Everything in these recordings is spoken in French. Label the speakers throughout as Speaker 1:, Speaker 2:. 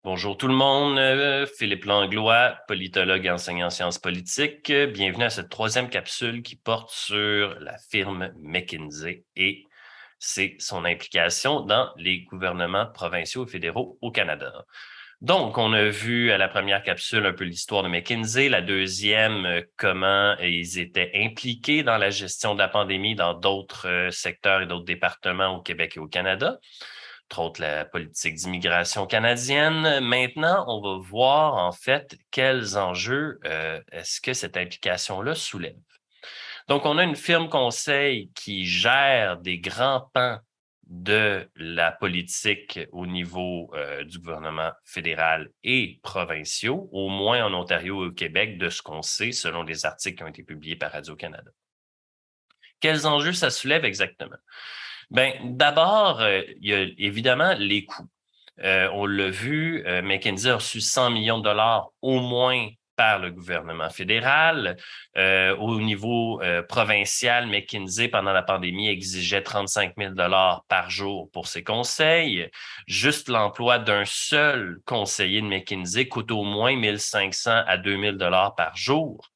Speaker 1: Bonjour tout le monde, Philippe Langlois, politologue et enseignant en sciences politiques. Bienvenue à cette troisième capsule qui porte sur la firme McKinsey et c'est son implication dans les gouvernements provinciaux et fédéraux au Canada. Donc, on a vu à la première capsule un peu l'histoire de McKinsey, la deuxième, comment ils étaient impliqués dans la gestion de la pandémie dans d'autres secteurs et d'autres départements au Québec et au Canada, entre autres la politique d'immigration canadienne. Maintenant, on va voir en fait quels enjeux est-ce que cette implication-là soulève. Donc, on a une firme conseil qui gère des grands pans de la politique au niveau du gouvernement fédéral et provinciaux, au moins en Ontario et au Québec, de ce qu'on sait selon les articles qui ont été publiés par Radio-Canada. Quels enjeux ça soulève exactement? Bien, d'abord, il y a évidemment les coûts. On l'a vu, McKinsey a reçu 100 millions de dollars au moins par le gouvernement fédéral. Au niveau provincial, McKinsey, pendant la pandémie, exigeait 35 000 dollars par jour pour ses conseils. Juste l'emploi d'un seul conseiller de McKinsey coûte au moins 1 500 à 2 000 dollars par jour.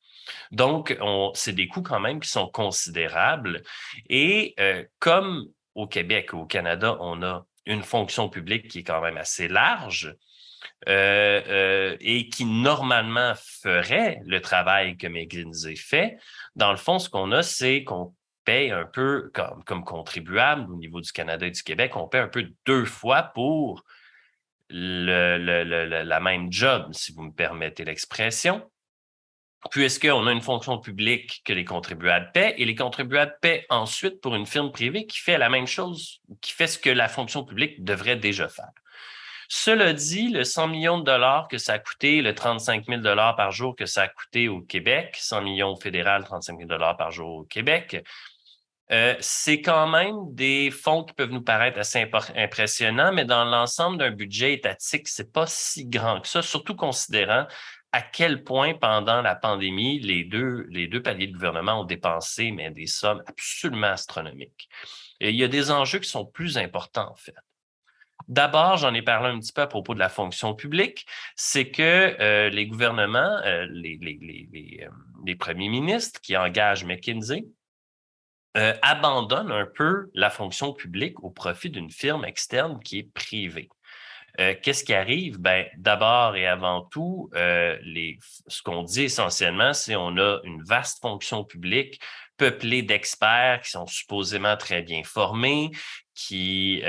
Speaker 1: Donc, c'est des coûts quand même qui sont considérables. Et comme au Québec ou au Canada, on a une fonction publique qui est quand même assez large et qui normalement ferait le travail que McKinsey fait. Dans le fond, ce qu'on a, c'est qu'on paye un peu comme contribuable au niveau du Canada et du Québec, on paie un peu deux fois pour la même job, si vous me permettez l'expression, puisqu'on a une fonction publique que les contribuables paient, et les contribuables paient ensuite pour une firme privée qui fait la même chose, qui fait ce que la fonction publique devrait déjà faire. Cela dit, le 100 millions de dollars que ça a coûté, le 35 000 dollars par jour que ça a coûté au Québec, 100 millions fédéral, 35 000 dollars par jour au Québec, c'est quand même des fonds qui peuvent nous paraître assez impressionnants, mais dans l'ensemble d'un budget étatique, c'est pas si grand que ça, surtout considérant à quel point pendant la pandémie, les deux paliers de gouvernement ont dépensé mais des sommes absolument astronomiques. Et il y a des enjeux qui sont plus importants, en fait. D'abord, j'en ai parlé un petit peu à propos de la fonction publique, c'est que les gouvernements, les premiers ministres qui engagent McKinsey, abandonne un peu la fonction publique au profit d'une firme externe qui est privée. Qu'est-ce qui arrive? Ben, d'abord et avant tout, ce qu'on dit essentiellement, c'est on a une vaste fonction publique peuplée d'experts qui sont supposément très bien formés, qui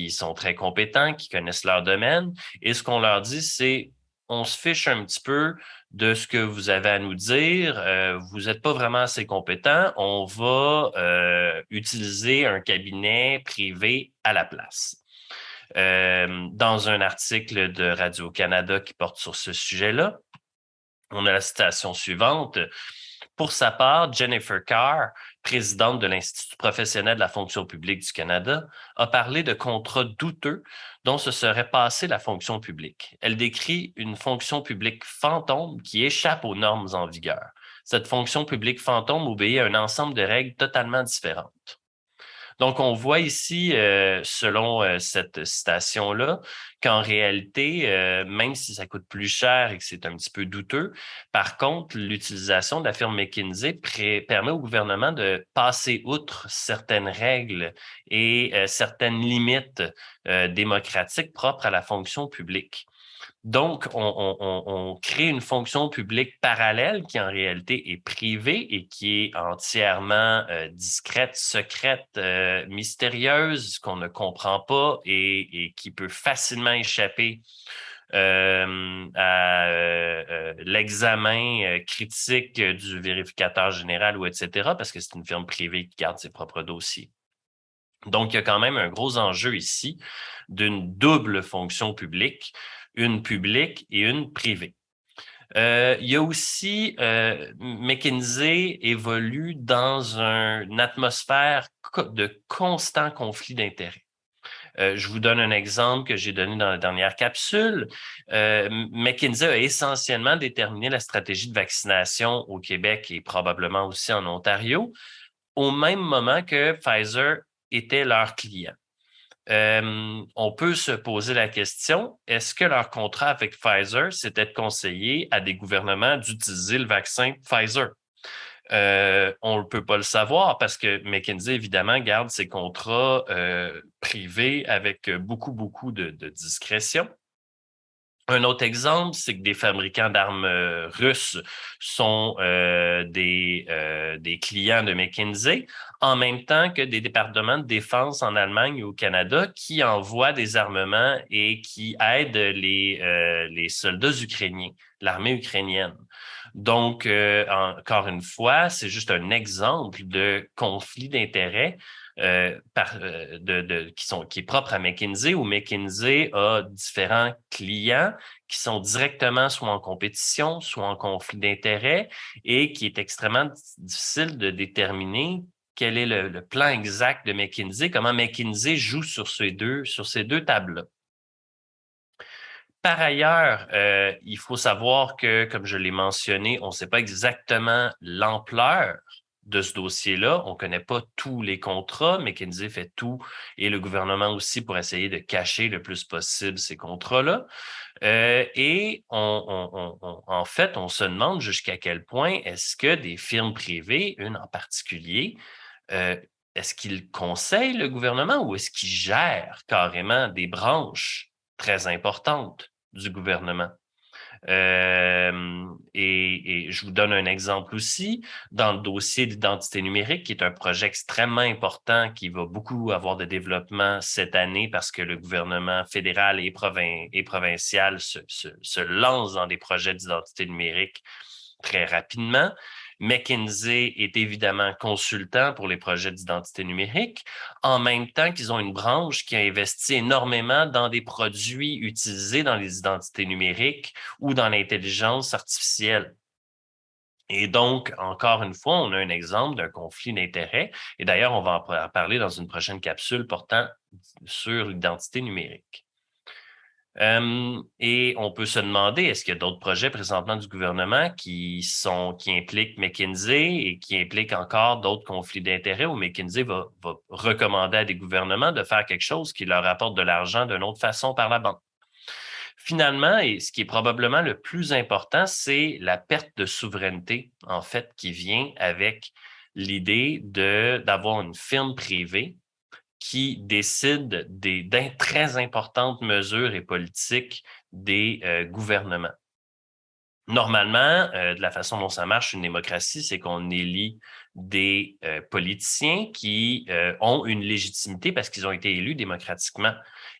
Speaker 1: sont très compétents, qui connaissent leur domaine. Et ce qu'on leur dit, c'est on se fiche un petit peu de ce que vous avez à nous dire. Vous n'êtes pas vraiment assez compétent. On va utiliser un cabinet privé à la place. Dans un article de Radio-Canada qui porte sur ce sujet-là, on a la citation suivante. Pour sa part, Jennifer Carr, présidente de l'Institut professionnel de la fonction publique du Canada, a parlé de contrats douteux dont se serait passée la fonction publique. Elle décrit une fonction publique fantôme qui échappe aux normes en vigueur. Cette fonction publique fantôme obéit à un ensemble de règles totalement différentes. Donc, on voit ici, selon cette citation-là, qu'en réalité, même si ça coûte plus cher et que c'est un petit peu douteux, par contre, l'utilisation de la firme McKinsey permet au gouvernement de passer outre certaines règles et certaines limites démocratiques propres à la fonction publique. Donc, on crée une fonction publique parallèle qui, en réalité, est privée et qui est entièrement discrète, secrète, mystérieuse, qu'on ne comprend pas et qui peut facilement échapper à l'examen critique du vérificateur général ou etc., parce que c'est une firme privée qui garde ses propres dossiers. Donc, il y a quand même un gros enjeu ici d'une double fonction publique, une publique et une privée. Il y a aussi, McKinsey évolue dans une atmosphère de constant conflit d'intérêts. Je vous donne un exemple que j'ai donné dans la dernière capsule. McKinsey a essentiellement déterminé la stratégie de vaccination au Québec et probablement aussi en Ontario, au même moment que Pfizer était leur client. On peut se poser la question, est-ce que leur contrat avec Pfizer, c'était de conseiller à des gouvernements d'utiliser le vaccin Pfizer? On ne peut pas le savoir parce que McKinsey, évidemment, garde ses contrats privés avec beaucoup de discrétion. Un autre exemple, c'est que des fabricants d'armes russes sont des clients de McKinsey, en même temps que des départements de défense en Allemagne ou au Canada qui envoient des armements et qui aident les soldats ukrainiens, l'armée ukrainienne. Donc, encore une fois, c'est juste un exemple de conflit d'intérêts qui est propre à McKinsey, où McKinsey a différents clients qui sont directement soit en compétition, soit en conflit d'intérêts, et qui est extrêmement difficile de déterminer quel est le plan exact de McKinsey, comment McKinsey joue sur ces deux tables-là. Par ailleurs, il faut savoir que, comme je l'ai mentionné, on ne sait pas exactement l'ampleur de ce dossier-là. On ne connaît pas tous les contrats. McKinsey fait tout et le gouvernement aussi pour essayer de cacher le plus possible ces contrats-là. Et en fait, on se demande jusqu'à quel point est-ce que des firmes privées, une en particulier, est-ce qu'ils conseillent le gouvernement ou est-ce qu'ils gèrent carrément des branches très importantes du gouvernement? Et je vous donne un exemple aussi. Dans le dossier d'identité numérique, qui est un projet extrêmement important qui va beaucoup avoir de développement cette année parce que le gouvernement fédéral et provincial se lance dans des projets d'identité numérique très rapidement. McKinsey est évidemment consultant pour les projets d'identité numérique, en même temps qu'ils ont une branche qui a investi énormément dans des produits utilisés dans les identités numériques ou dans l'intelligence artificielle. Et donc, encore une fois, on a un exemple d'un conflit d'intérêts. Et d'ailleurs, on va en parler dans une prochaine capsule portant sur l'identité numérique. Et on peut se demander, est-ce qu'il y a d'autres projets présentement du gouvernement qui impliquent McKinsey et qui impliquent encore d'autres conflits d'intérêts où McKinsey va recommander à des gouvernements de faire quelque chose qui leur apporte de l'argent d'une autre façon par la banque? Finalement, et ce qui est probablement le plus important, c'est la perte de souveraineté, en fait, qui vient avec l'idée d'avoir une firme privée qui décide des très importantes mesures et politiques des gouvernements. Normalement, de la façon dont ça marche, une démocratie, c'est qu'on élit des politiciens qui ont une légitimité parce qu'ils ont été élus démocratiquement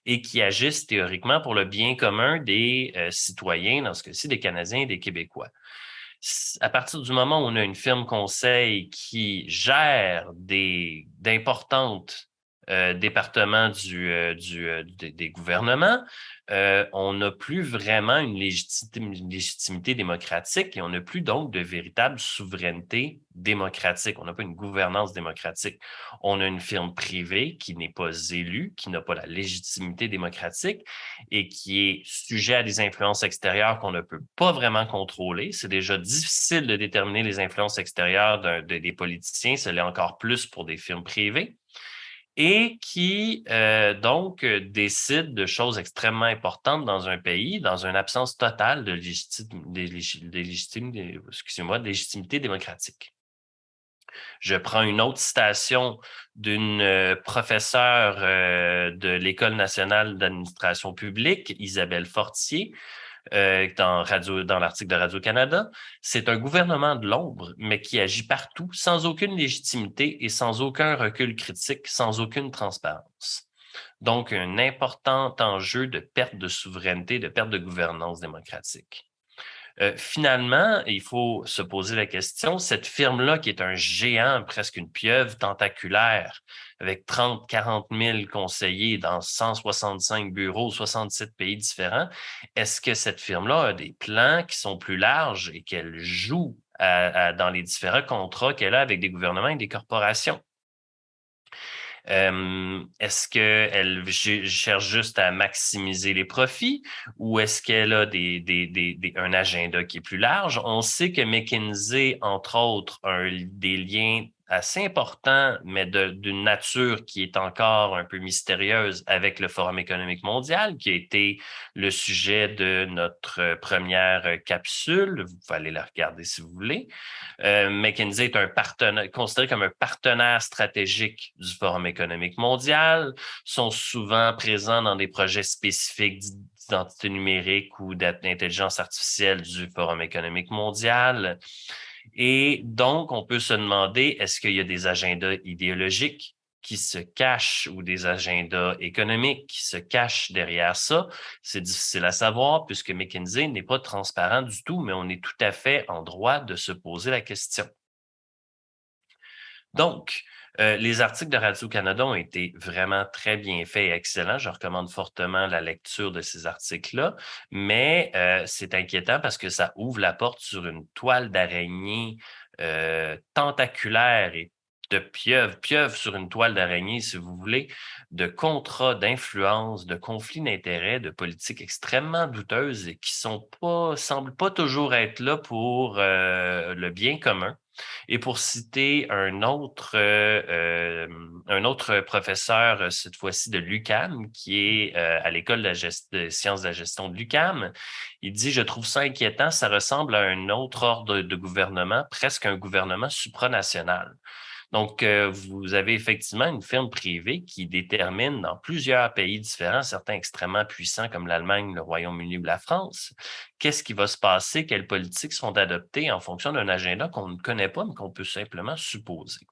Speaker 1: et qui agissent théoriquement pour le bien commun des citoyens, dans ce cas-ci des Canadiens et des Québécois. À partir du moment où on a une firme conseil qui gère d'importantes départements des gouvernements, on n'a plus vraiment une légitimité démocratique et on n'a plus donc de véritable souveraineté démocratique. On n'a pas une gouvernance démocratique. On a une firme privée qui n'est pas élue, qui n'a pas la légitimité démocratique et qui est sujet à des influences extérieures qu'on ne peut pas vraiment contrôler. C'est déjà difficile de déterminer les influences extérieures des politiciens, ça l'est encore plus pour des firmes privées et qui donc décide de choses extrêmement importantes dans un pays, dans une absence totale de légitimité démocratique. Je prends une autre citation d'une professeure de l'École nationale d'administration publique, Isabelle Fortier, dans l'article de Radio-Canada. C'est un gouvernement de l'ombre, mais qui agit partout sans aucune légitimité et sans aucun recul critique, sans aucune transparence. Donc, un important enjeu de perte de souveraineté, de perte de gouvernance démocratique. Finalement, il faut se poser la question, cette firme-là qui est un géant, presque une pieuvre tentaculaire, avec 30, 40 000 conseillers dans 165 bureaux, 67 pays différents, est-ce que cette firme-là a des plans qui sont plus larges et qu'elle joue dans les différents contrats qu'elle a avec des gouvernements et des corporations? Est-ce qu'elle cherche juste à maximiser les profits ou est-ce qu'elle a un agenda qui est plus large? On sait que McKinsey, entre autres, a des liens assez important, mais d'une nature qui est encore un peu mystérieuse avec le Forum économique mondial, qui a été le sujet de notre première capsule. Vous pouvez aller la regarder si vous voulez. McKinsey est un partenaire, considéré comme un partenaire stratégique du Forum économique mondial, sont souvent présents dans des projets spécifiques d'identité numérique ou d'intelligence artificielle du Forum économique mondial. Et donc, on peut se demander, est-ce qu'il y a des agendas idéologiques qui se cachent ou des agendas économiques qui se cachent derrière ça? C'est difficile à savoir puisque McKinsey n'est pas transparent du tout, mais on est tout à fait en droit de se poser la question. Donc, les articles de Radio-Canada ont été vraiment très bien faits et excellents. Je recommande fortement la lecture de ces articles-là, mais c'est inquiétant parce que ça ouvre la porte sur une toile d'araignée tentaculaire et de pieuvre sur une toile d'araignée, si vous voulez, de contrats d'influence, de conflits d'intérêts, de politiques extrêmement douteuses et qui semblent pas toujours être là pour le bien commun. Et pour citer un autre professeur, cette fois-ci de l'UQAM, qui est à l'École de sciences de la gestion de l'UQAM, il dit, je trouve ça inquiétant, ça ressemble à un autre ordre de gouvernement, presque un gouvernement supranational. Donc, vous avez effectivement une firme privée qui détermine dans plusieurs pays différents, certains extrêmement puissants comme l'Allemagne, le Royaume-Uni ou la France, qu'est-ce qui va se passer, quelles politiques sont adoptées en fonction d'un agenda qu'on ne connaît pas, mais qu'on peut simplement supposer.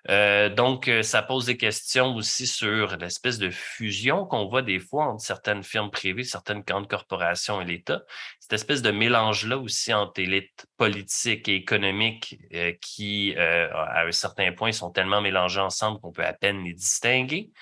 Speaker 1: Donc, ça pose des questions aussi sur l'espèce de fusion qu'on voit des fois entre certaines firmes privées, certaines grandes corporations et l'État. Cette espèce de mélange-là aussi entre élite politique et économique qui, à un certain point, sont tellement mélangés ensemble qu'on peut à peine les distinguer.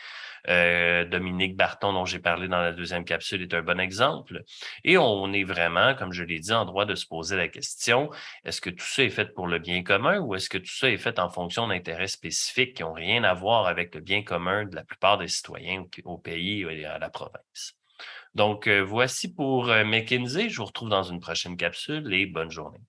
Speaker 1: Dominique Barton, dont j'ai parlé dans la deuxième capsule, est un bon exemple. Et on est vraiment, comme je l'ai dit, en droit de se poser la question, est-ce que tout ça est fait pour le bien commun ou est-ce que tout ça est fait en fonction d'intérêts spécifiques qui n'ont rien à voir avec le bien commun de la plupart des citoyens au pays et à la province? Donc, voici pour McKinsey. Je vous retrouve dans une prochaine capsule et bonne journée.